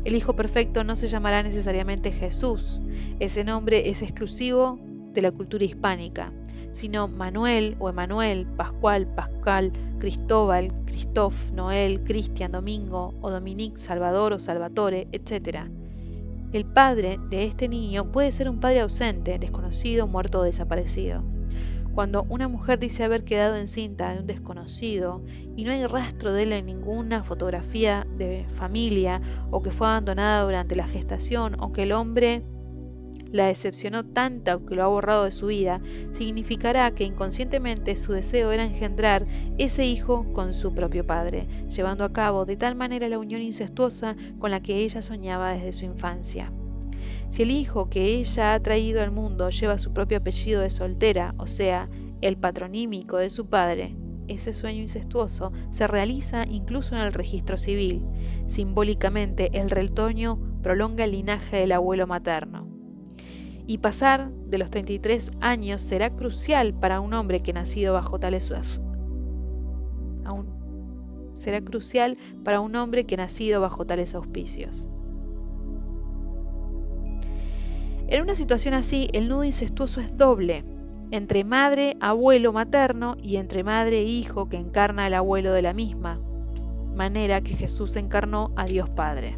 El Hijo Perfecto no se llamará necesariamente Jesús, ese nombre es exclusivo de la cultura hispánica, sino Manuel o Emanuel, Pascual, Pascal, Cristóbal, Christoph, Noel, Cristian, Domingo o Dominique, Salvador o Salvatore, etc. El padre de este niño puede ser un padre ausente, desconocido, muerto o desaparecido. Cuando una mujer dice haber quedado encinta de un desconocido y no hay rastro de él en ninguna fotografía de familia o que fue abandonada durante la gestación o que el hombre la decepcionó tanto que lo ha borrado de su vida, significará que inconscientemente su deseo era engendrar ese hijo con su propio padre, llevando a cabo de tal manera la unión incestuosa con la que ella soñaba desde su infancia. Si el hijo que ella ha traído al mundo lleva su propio apellido de soltera, o sea, el patronímico de su padre, ese sueño incestuoso se realiza incluso en el registro civil. Simbólicamente, el retoño prolonga el linaje del abuelo materno. Y pasar de los 33 años será crucial para un hombre que nacido bajo tales será crucial para un hombre que nacido bajo tales auspicios. En una situación así, el nudo incestuoso es doble, entre madre, abuelo materno y entre madre e hijo que encarna al abuelo de la misma manera que Jesús encarnó a Dios Padre.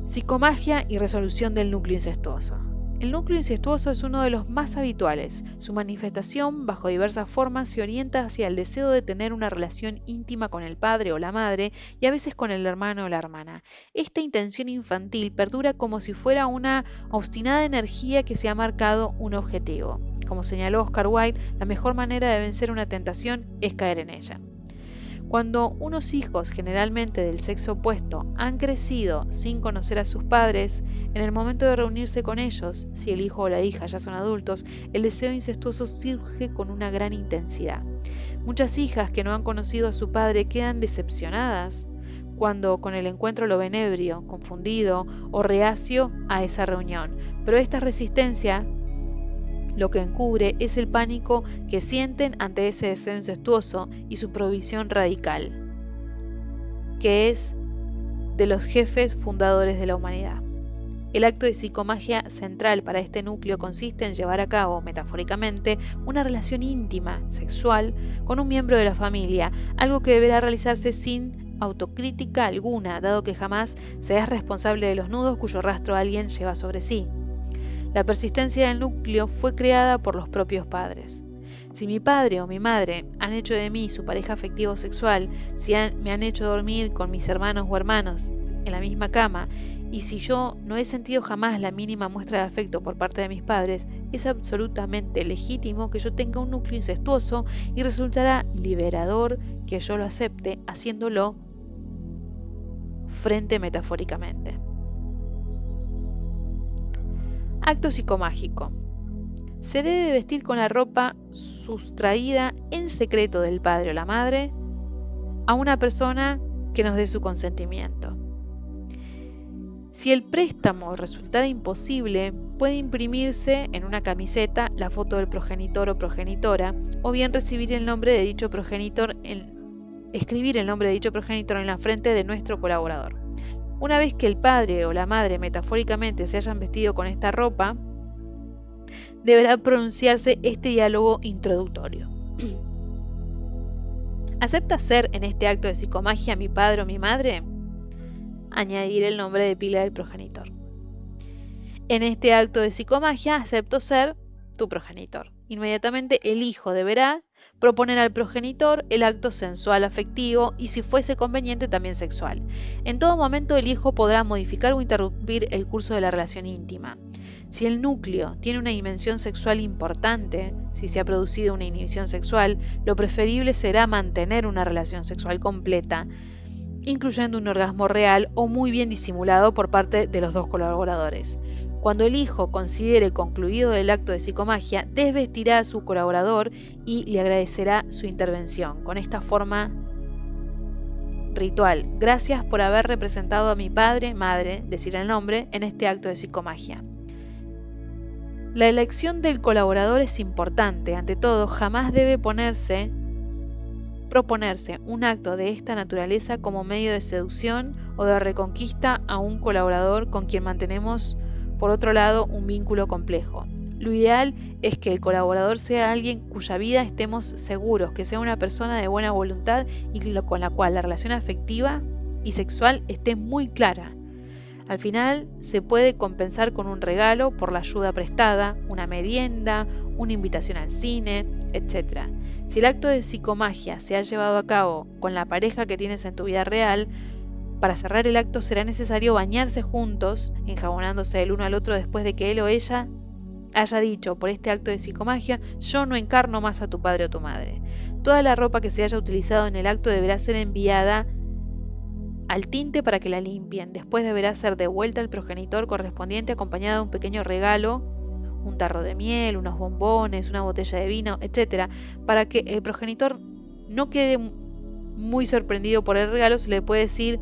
Psicomagia y resolución del núcleo incestuoso. El núcleo incestuoso es uno de los más habituales. Su manifestación, bajo diversas formas, se orienta hacia el deseo de tener una relación íntima con el padre o la madre y a veces con el hermano o la hermana. Esta intención infantil perdura como si fuera una obstinada energía que se ha marcado un objetivo. Como señaló Oscar Wilde, la mejor manera de vencer una tentación es caer en ella. Cuando unos hijos, generalmente del sexo opuesto, han crecido sin conocer a sus padres, en el momento de reunirse con ellos, si el hijo o la hija ya son adultos, el deseo incestuoso surge con una gran intensidad. Muchas hijas que no han conocido a su padre quedan decepcionadas cuando con el encuentro lo ven ebrio, confundido o reacio a esa reunión, pero esta resistencia lo que encubre es el pánico que sienten ante ese deseo incestuoso y su prohibición radical, que es de los jefes fundadores de la humanidad. El acto de psicomagia central para este núcleo consiste en llevar a cabo, metafóricamente, una relación íntima, sexual, con un miembro de la familia, algo que deberá realizarse sin autocrítica alguna, dado que jamás se es responsable de los nudos cuyo rastro alguien lleva sobre sí. La persistencia del núcleo fue creada por los propios padres. Si mi padre o mi madre han hecho de mí su pareja afectivo-sexual, si me han hecho dormir con mis hermanos o hermanos en la misma cama, y si yo no he sentido jamás la mínima muestra de afecto por parte de mis padres, es absolutamente legítimo que yo tenga un núcleo incestuoso y resultará liberador que yo lo acepte haciéndolo frente metafóricamente. Acto psicomágico. Se debe vestir con la ropa sustraída en secreto del padre o la madre a una persona que nos dé su consentimiento. Si el préstamo resultara imposible, puede imprimirse en una camiseta la foto del progenitor o progenitora, o bien escribir el nombre de dicho progenitor en la frente de nuestro colaborador. Una vez que el padre o la madre metafóricamente se hayan vestido con esta ropa, deberá pronunciarse este diálogo introductorio. ¿Acepta ser en este acto de psicomagia mi padre o mi madre? Añadir el nombre de pila del progenitor. En este acto de psicomagia acepto ser tu progenitor. Inmediatamente el hijo deberá proponer al progenitor el acto sensual afectivo y, si fuese conveniente, también sexual. En todo momento el hijo podrá modificar o interrumpir el curso de la relación íntima. Si el núcleo tiene una dimensión sexual importante, si se ha producido una inhibición sexual, lo preferible será mantener una relación sexual completa, incluyendo un orgasmo real o muy bien disimulado por parte de los dos colaboradores. Cuando el hijo considere concluido el acto de psicomagia, desvestirá a su colaborador y le agradecerá su intervención. Con esta forma ritual: gracias por haber representado a mi padre, madre, decir el nombre, en este acto de psicomagia. La elección del colaborador es importante. Ante todo, jamás debe proponerse un acto de esta naturaleza como medio de seducción o de reconquista a un colaborador con quien mantenemos, por otro lado, un vínculo complejo. Lo ideal es que el colaborador sea alguien cuya vida estemos seguros, que sea una persona de buena voluntad y con la cual la relación afectiva y sexual esté muy clara. Al final se puede compensar con un regalo por la ayuda prestada, una merienda, una invitación al cine, etc. Si el acto de psicomagia se ha llevado a cabo con la pareja que tienes en tu vida real, para cerrar el acto será necesario bañarse juntos, enjabonándose el uno al otro después de que él o ella haya dicho por este acto de psicomagia: yo no encarno más a tu padre o tu madre. Toda la ropa que se haya utilizado en el acto deberá ser enviada al tinte para que la limpien. Después deberá ser devuelta al progenitor correspondiente acompañada de un pequeño regalo, un tarro de miel, unos bombones, una botella de vino, etc. Para que el progenitor no quede muy sorprendido por el regalo, se le puede decir: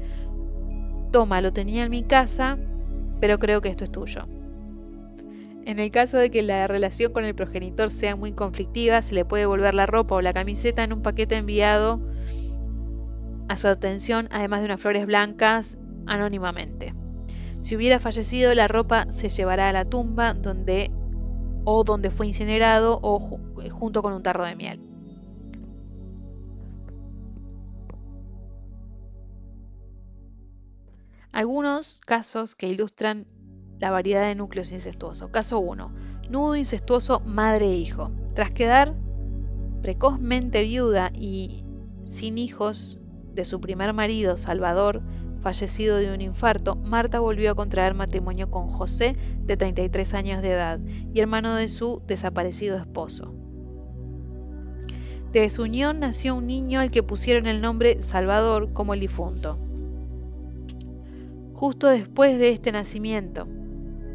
Toma, lo tenía en mi casa, pero creo que esto es tuyo. En el caso de que la relación con el progenitor sea muy conflictiva, se le puede devolver la ropa o la camiseta en un paquete enviado a su atención, además de unas flores blancas, anónimamente. Si hubiera fallecido, la ropa se llevará a la tumba donde fue incinerado o junto con un tarro de miel. Algunos casos que ilustran la variedad de núcleos incestuosos. Caso 1. Nudo incestuoso madre-hijo. Tras quedar precozmente viuda y sin hijos de su primer marido, Salvador, fallecido de un infarto, Marta volvió a contraer matrimonio con José, de 33 años de edad, y hermano de su desaparecido esposo. De su unión nació un niño al que pusieron el nombre Salvador como el difunto. Justo después de este nacimiento,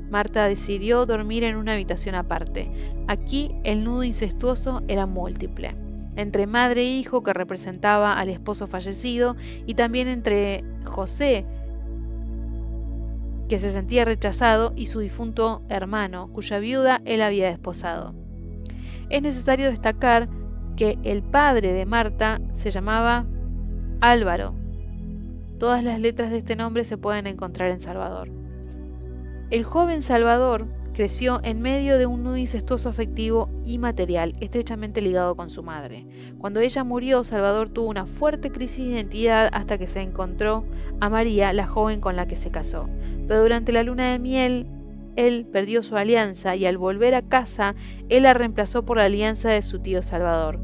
Marta decidió dormir en una habitación aparte. Aquí el nudo incestuoso era múltiple, entre madre e hijo, que representaba al esposo fallecido, y también entre José, que se sentía rechazado, y su difunto hermano, cuya viuda él había desposado. Es necesario destacar que el padre de Marta se llamaba Álvaro. Todas las letras de este nombre se pueden encontrar en Salvador. El joven Salvador creció en medio de un nudo incestuoso afectivo y material, estrechamente ligado con su madre. Cuando ella murió, Salvador tuvo una fuerte crisis de identidad hasta que se encontró a María, la joven con la que se casó. Pero durante la luna de miel, él perdió su alianza y al volver a casa, él la reemplazó por la alianza de su tío Salvador,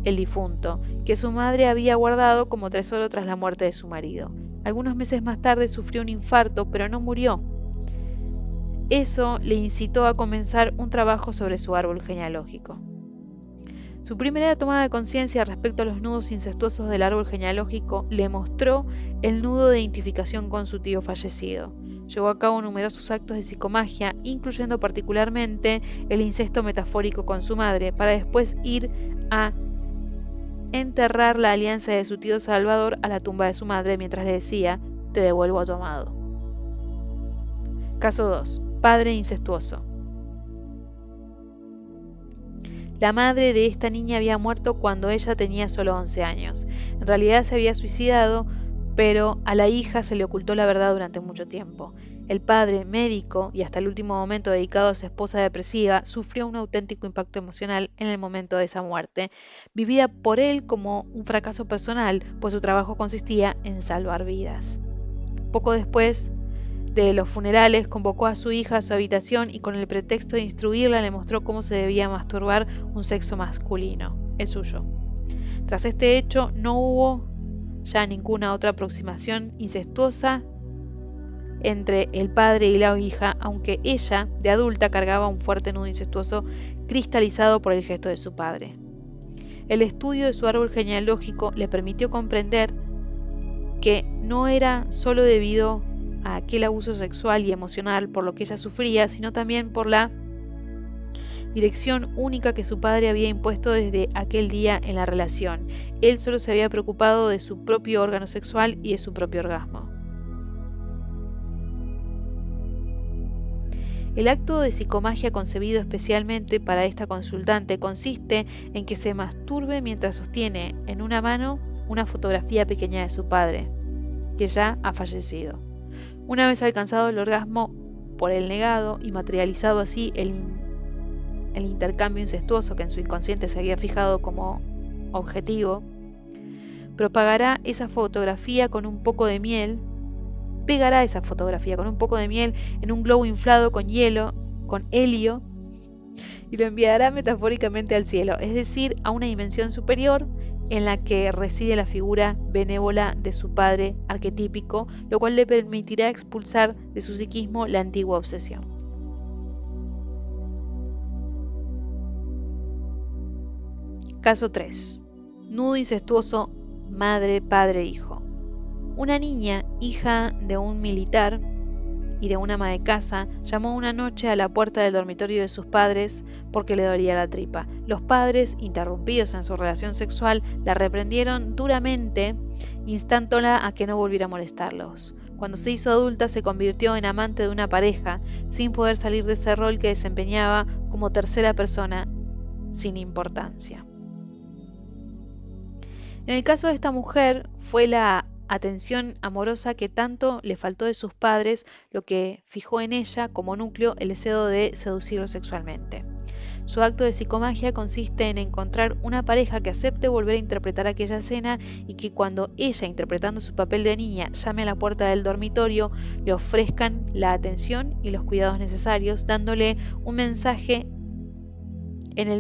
el difunto, que su madre había guardado como tesoro tras la muerte de su marido. Algunos meses más tarde sufrió un infarto, pero no murió. Eso le incitó a comenzar un trabajo sobre su árbol genealógico. Su primera toma de conciencia respecto a los nudos incestuosos del árbol genealógico le mostró el nudo de identificación con su tío fallecido. Llevó a cabo numerosos actos de psicomagia, incluyendo particularmente el incesto metafórico con su madre, para después ir a enterrar la alianza de su tío Salvador a la tumba de su madre mientras le decía: te devuelvo a tu amado. Caso 2. Padre incestuoso. La madre de esta niña había muerto cuando ella tenía solo 11 años. En realidad se había suicidado, pero a la hija se le ocultó la verdad durante mucho tiempo. El padre, médico y hasta el último momento dedicado a su esposa depresiva, sufrió un auténtico impacto emocional en el momento de esa muerte, vivida por él como un fracaso personal, pues su trabajo consistía en salvar vidas. Poco después de los funerales, convocó a su hija a su habitación y con el pretexto de instruirla le mostró cómo se debía masturbar un sexo masculino, el suyo. Tras este hecho no hubo ya ninguna otra aproximación incestuosa entre el padre y la hija, aunque ella, de adulta, cargaba un fuerte nudo incestuoso cristalizado por el gesto de su padre. El estudio de su árbol genealógico le permitió comprender que no era solo debido a aquel abuso sexual y emocional por lo que ella sufría, sino también por la dirección única que su padre había impuesto desde aquel día en la relación. Él solo se había preocupado de su propio órgano sexual y de su propio orgasmo. El acto de psicomagia concebido especialmente para esta consultante consiste en que se masturbe mientras sostiene en una mano una fotografía pequeña de su padre, que ya ha fallecido. Una vez alcanzado el orgasmo por el negado y materializado así el intercambio incestuoso que en su inconsciente se había fijado como objetivo, propagará esa fotografía con un poco de miel, pegará esa fotografía con un poco de miel en un globo inflado con hielo, con helio, y lo enviará metafóricamente al cielo, es decir, a una dimensión superior en la que reside la figura benévola de su padre arquetípico, lo cual le permitirá expulsar de su psiquismo la antigua obsesión. Caso 3. Nudo incestuoso madre, padre, hijo. Una niña, hija de un militar y de una ama de casa, llamó una noche a la puerta del dormitorio de sus padres porque le dolía la tripa. Los padres, interrumpidos en su relación sexual, la reprendieron duramente instándola a que no volviera a molestarlos. Cuando se hizo adulta se convirtió en amante de una pareja, sin poder salir de ese rol que desempeñaba como tercera persona sin importancia. En el caso de esta mujer, fue la atención amorosa que tanto le faltó de sus padres lo que fijó en ella como núcleo el deseo de seducirlo sexualmente. Su acto de psicomagia consiste en encontrar una pareja que acepte volver a interpretar aquella escena y que cuando ella, interpretando su papel de niña, llame a la puerta del dormitorio, le ofrezcan la atención y los cuidados necesarios, dándole un mensaje en el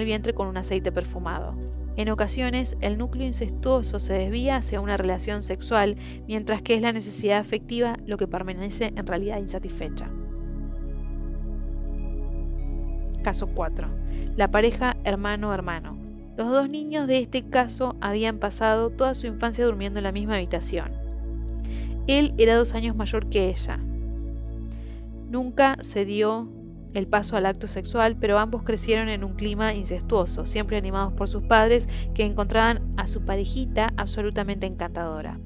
vientre con un aceite perfumado. En ocasiones, el núcleo incestuoso se desvía hacia una relación sexual, mientras que es la necesidad afectiva lo que permanece en realidad insatisfecha. Caso 4. La pareja hermano-hermano. Los dos niños de este caso habían pasado toda su infancia durmiendo en la misma habitación. Él era 2 años mayor que ella. Nunca se dio el paso al acto sexual, pero ambos crecieron en un clima incestuoso, siempre animados por sus padres, que encontraban a su parejita absolutamente encantadora.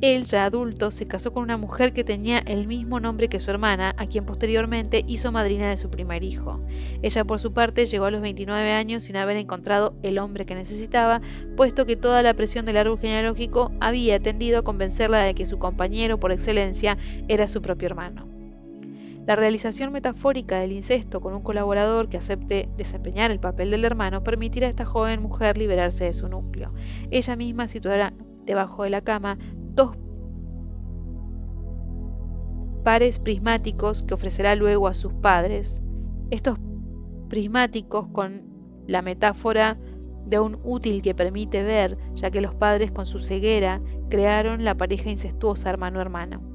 Él, ya adulto, se casó con una mujer que tenía el mismo nombre que su hermana, a quien posteriormente hizo madrina de su primer hijo. Ella, por su parte, llegó a los 29 años sin haber encontrado el hombre que necesitaba, puesto que toda la presión del árbol genealógico había tendido a convencerla de que su compañero por excelencia era su propio hermano. La realización metafórica del incesto con un colaborador que acepte desempeñar el papel del hermano permitirá a esta joven mujer liberarse de su núcleo. Ella misma situará debajo de la cama 2 pares prismáticos que ofrecerá luego a sus padres. Estos prismáticos con la metáfora de un útil que permite ver, ya que los padres con su ceguera crearon la pareja incestuosa hermano-hermano.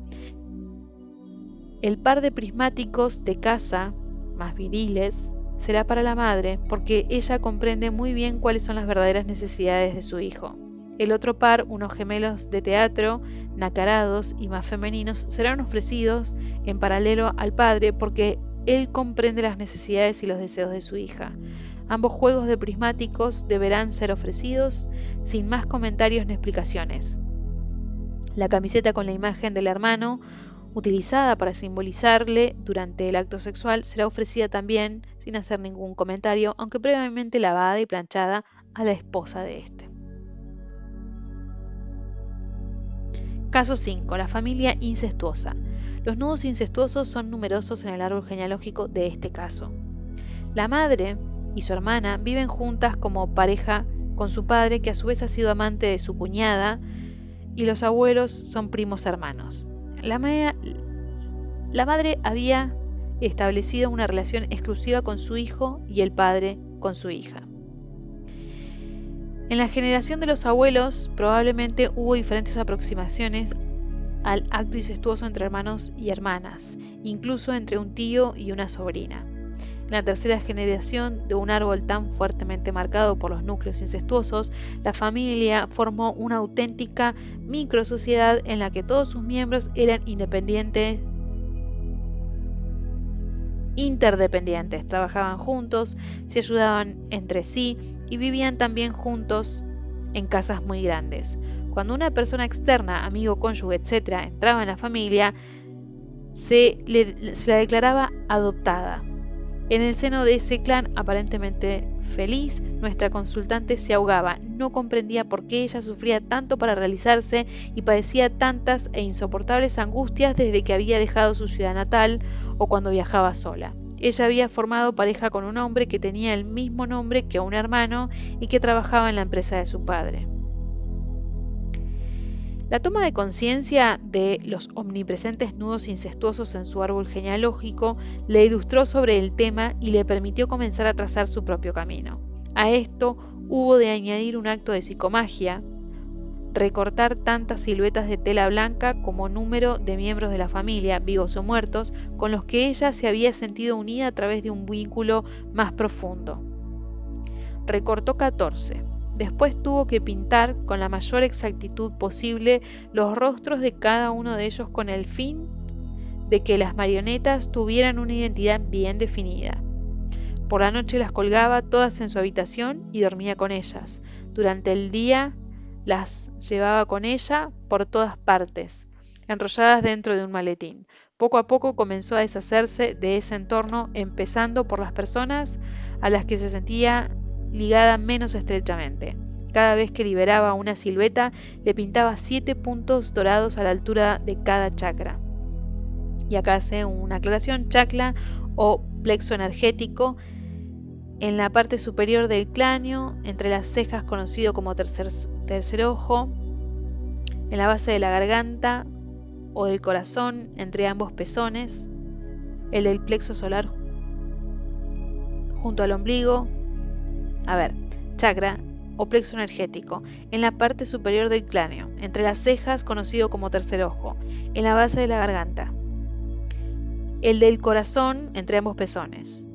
El par de prismáticos de casa, más viriles, será para la madre, porque ella comprende muy bien cuáles son las verdaderas necesidades de su hijo. El otro par, unos gemelos de teatro, nacarados y más femeninos, serán ofrecidos en paralelo al padre porque él comprende las necesidades y los deseos de su hija. Ambos juegos de prismáticos deberán ser ofrecidos sin más comentarios ni explicaciones. La camiseta con la imagen del hermano, utilizada para simbolizarle durante el acto sexual, será ofrecida también sin hacer ningún comentario, aunque previamente lavada y planchada a la esposa de este. Caso 5. La familia incestuosa. Los nudos incestuosos son numerosos en el árbol genealógico de este caso. La madre y su hermana viven juntas como pareja con su padre, que a su vez ha sido amante de su cuñada, y los abuelos son primos hermanos. La madre había establecido una relación exclusiva con su hijo y el padre con su hija. En la generación de los abuelos probablemente hubo diferentes aproximaciones al acto incestuoso entre hermanos y hermanas, incluso entre un tío y una sobrina. En la tercera generación de un árbol tan fuertemente marcado por los núcleos incestuosos, la familia formó una auténtica microsociedad en la que todos sus miembros eran interdependientes, trabajaban juntos, se ayudaban entre sí y vivían también juntos en casas muy grandes. Cuando una persona externa, amigo, cónyuge, etc., entraba en la familia, se la declaraba adoptada. En el seno de ese clan aparentemente feliz, nuestra consultante se ahogaba, no comprendía por qué ella sufría tanto para realizarse y padecía tantas e insoportables angustias desde que había dejado su ciudad natal o cuando viajaba sola. Ella había formado pareja con un hombre que tenía el mismo nombre que un hermano y que trabajaba en la empresa de su padre. La toma de conciencia de los omnipresentes nudos incestuosos en su árbol genealógico le ilustró sobre el tema y le permitió comenzar a trazar su propio camino. A esto hubo de añadir un acto de psicomagia, recortar tantas siluetas de tela blanca como número de miembros de la familia, vivos o muertos, con los que ella se había sentido unida a través de un vínculo más profundo. Recortó 14. Después tuvo que pintar con la mayor exactitud posible los rostros de cada uno de ellos con el fin de que las marionetas tuvieran una identidad bien definida. Por la noche las colgaba todas en su habitación y dormía con ellas. Durante el día las llevaba con ella por todas partes, enrolladas dentro de un maletín. Poco a poco comenzó a deshacerse de ese entorno, empezando por las personas a las que se sentía ligada menos estrechamente. Cada vez que liberaba una silueta, le pintaba 7 puntos dorados a la altura de cada chakra. Y acá hace una aclaración: chakra o plexo energético en la parte superior del cráneo, entre las cejas, conocido como tercer ojo, en la base de la garganta o del corazón, entre ambos pezones, el del plexo solar junto al ombligo. Chakra o plexo energético en la parte superior del cráneo, entre las cejas, conocido como tercer ojo, en la base de la garganta, el del corazón entre ambos pezones,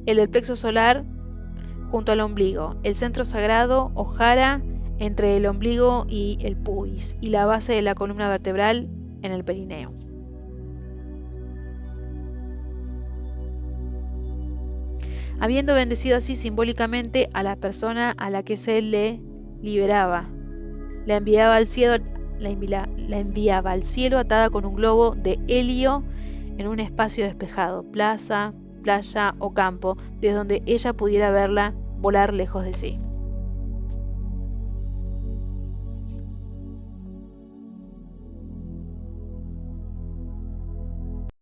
el del plexo solar junto al ombligo, el centro sagrado o jara entre el ombligo y el pubis, y la base de la columna vertebral en el perineo. Habiendo bendecido así simbólicamente a la persona a la que se le liberaba, la enviaba al cielo atada con un globo de helio en un espacio despejado, plaza, playa o campo, desde donde ella pudiera verla volar lejos de sí.